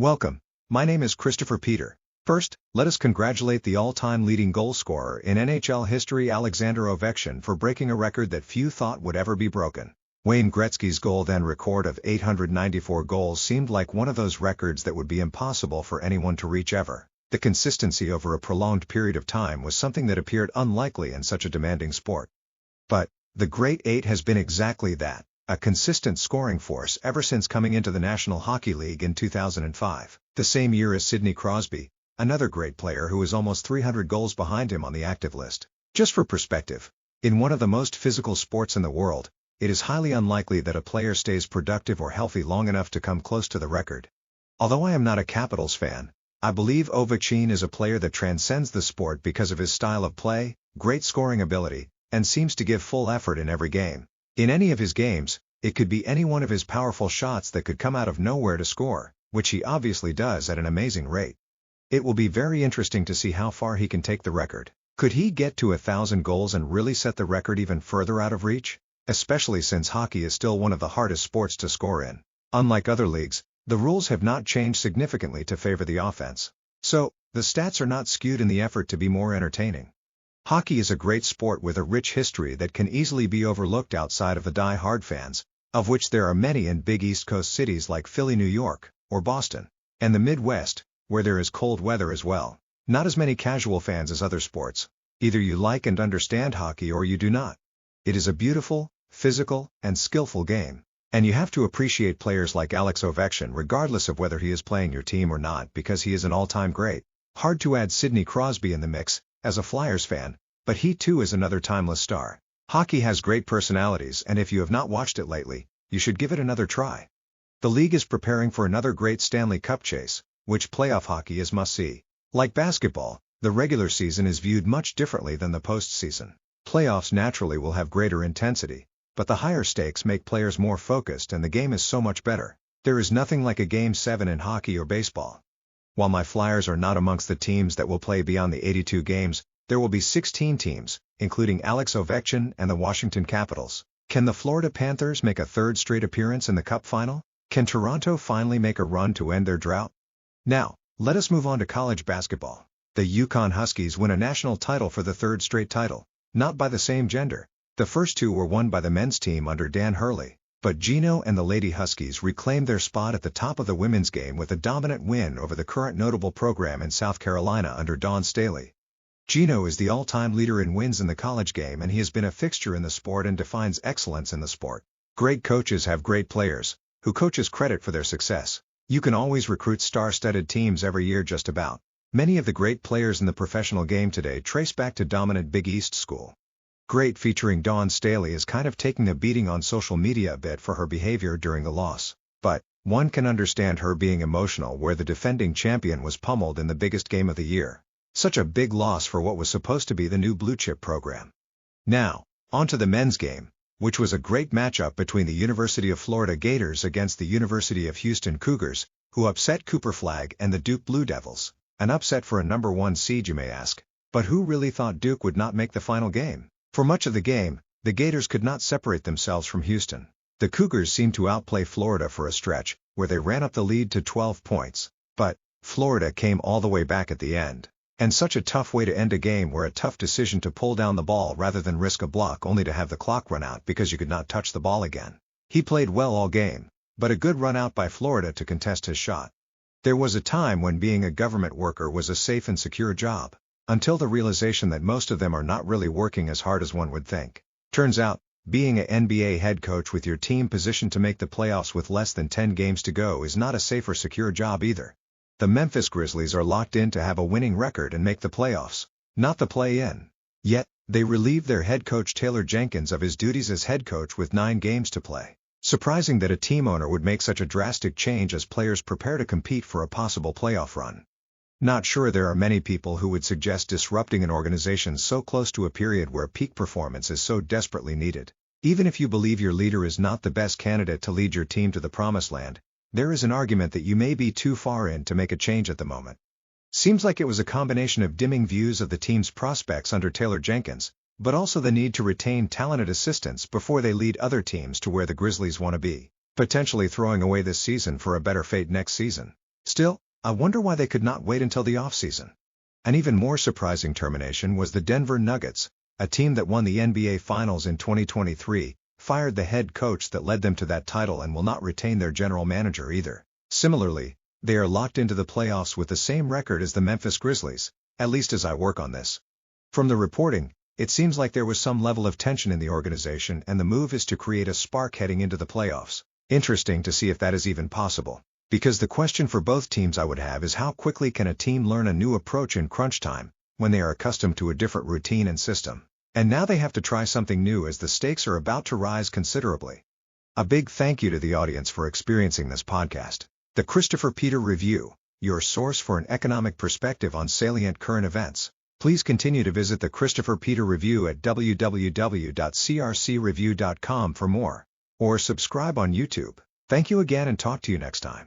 Welcome. My name is Christopher Peter. First, let us congratulate the all-time leading goal scorer in NHL history Alexander Ovechkin for breaking a record that few thought would ever be broken. Wayne Gretzky's goal-then record of 894 goals seemed like one of those records that would be impossible for anyone to reach ever. The consistency over a prolonged period of time was something that appeared unlikely in such a demanding sport. But the Great Eight has been exactly that. A consistent scoring force ever since coming into the National Hockey League in 2005, the same year as Sidney Crosby, another great player who is almost 300 goals behind him on the active list. Just for perspective, in one of the most physical sports in the world, it is highly unlikely that a player stays productive or healthy long enough to come close to the record. Although I am not a Capitals fan, I believe Ovechkin is a player that transcends the sport because of his style of play, great scoring ability, and seems to give full effort in every game. In any of his games, it could be any one of his powerful shots that could come out of nowhere to score, which he obviously does at an amazing rate. It will be very interesting to see how far he can take the record. Could he get to 1,000 goals and really set the record even further out of reach? Especially since hockey is still one of the hardest sports to score in. Unlike other leagues, the rules have not changed significantly to favor the offense. So, the stats are not skewed in the effort to be more entertaining. Hockey is a great sport with a rich history that can easily be overlooked outside of the die-hard fans, of which there are many in big East Coast cities like Philly, New York, or Boston, and the Midwest, where there is cold weather as well. Not as many casual fans as other sports. Either you like and understand hockey or you do not. It is a beautiful, physical, and skillful game, and you have to appreciate players like Alex Ovechkin regardless of whether he is playing your team or not because he is an all-time great. Hard to add Sidney Crosby in the mix, as a Flyers fan, but he too is another timeless star. Hockey has great personalities, and if you have not watched it lately, you should give it another try. The league is preparing for another great Stanley Cup chase, which playoff hockey is must-see. Like basketball, the regular season is viewed much differently than the postseason. Playoffs naturally will have greater intensity, but the higher stakes make players more focused and the game is so much better. There is nothing like a Game 7 in hockey or baseball. While my Flyers are not amongst the teams that will play beyond the 82 games, there will be 16 teams, including Alex Ovechkin and the Washington Capitals. Can the Florida Panthers make a third straight appearance in the Cup final? Can Toronto finally make a run to end their drought? Now, let us move on to college basketball. The Yukon Huskies win a national title for the third straight title, not by the same gender. The first two were won by the men's team under Dan Hurley. But Gino and the Lady Huskies reclaimed their spot at the top of the women's game with a dominant win over the current notable program in South Carolina under Dawn Staley. Gino is the all-time leader in wins in the college game and he has been a fixture in the sport and defines excellence in the sport. Great coaches have great players, who coaches credit for their success. You can always recruit star-studded teams every year just about. Many of the great players in the professional game today trace back to dominant Big East school. Great featuring Dawn Staley is kind of taking a beating on social media a bit for her behavior during the loss. But, one can understand her being emotional where the defending champion was pummeled in the biggest game of the year. Such a big loss for what was supposed to be the new blue chip program. Now, on to the men's game, which was a great matchup between the University of Florida Gators against the University of Houston Cougars, who upset Cooper Flag and the Duke Blue Devils. An upset for a number 1 seed you may ask. But who really thought Duke would not make the final game? For much of the game, the Gators could not separate themselves from Houston. The Cougars seemed to outplay Florida for a stretch, where they ran up the lead to 12 points. But, Florida came all the way back at the end. And such a tough way to end a game where a tough decision to pull down the ball rather than risk a block only to have the clock run out because you could not touch the ball again. He played well all game, but a good run out by Florida to contest his shot. There was a time when being a government worker was a safe and secure job. Until the realization that most of them are not really working as hard as one would think. Turns out, being an NBA head coach with your team positioned to make the playoffs with less than 10 games to go is not a safe or secure job either. The Memphis Grizzlies are locked in to have a winning record and make the playoffs, not the play-in. Yet, they relieved their head coach Taylor Jenkins of his duties as head coach with 9 games to play. Surprising that a team owner would make such a drastic change as players prepare to compete for a possible playoff run. Not sure there are many people who would suggest disrupting an organization so close to a period where peak performance is so desperately needed. Even if you believe your leader is not the best candidate to lead your team to the promised land, there is an argument that you may be too far in to make a change at the moment. Seems like it was a combination of dimming views of the team's prospects under Taylor Jenkins, but also the need to retain talented assistants before they lead other teams to where the Grizzlies want to be, potentially throwing away this season for a better fate next season. Still, I wonder why they could not wait until the offseason. An even more surprising termination was the Denver Nuggets, a team that won the NBA Finals in 2023, fired the head coach that led them to that title and will not retain their general manager either. Similarly, they are locked into the playoffs with the same record as the Memphis Grizzlies, at least as I work on this. From the reporting, it seems like there was some level of tension in the organization and the move is to create a spark heading into the playoffs. Interesting to see if that is even possible. Because the question for both teams I would have is how quickly can a team learn a new approach in crunch time, when they are accustomed to a different routine and system. And now they have to try something new as the stakes are about to rise considerably. A big thank you to the audience for experiencing this podcast. The Christopher Peter Review, your source for an economic perspective on salient current events. Please continue to visit the Christopher Peter Review at www.crcreview.com for more. Or subscribe on YouTube. Thank you again and talk to you next time.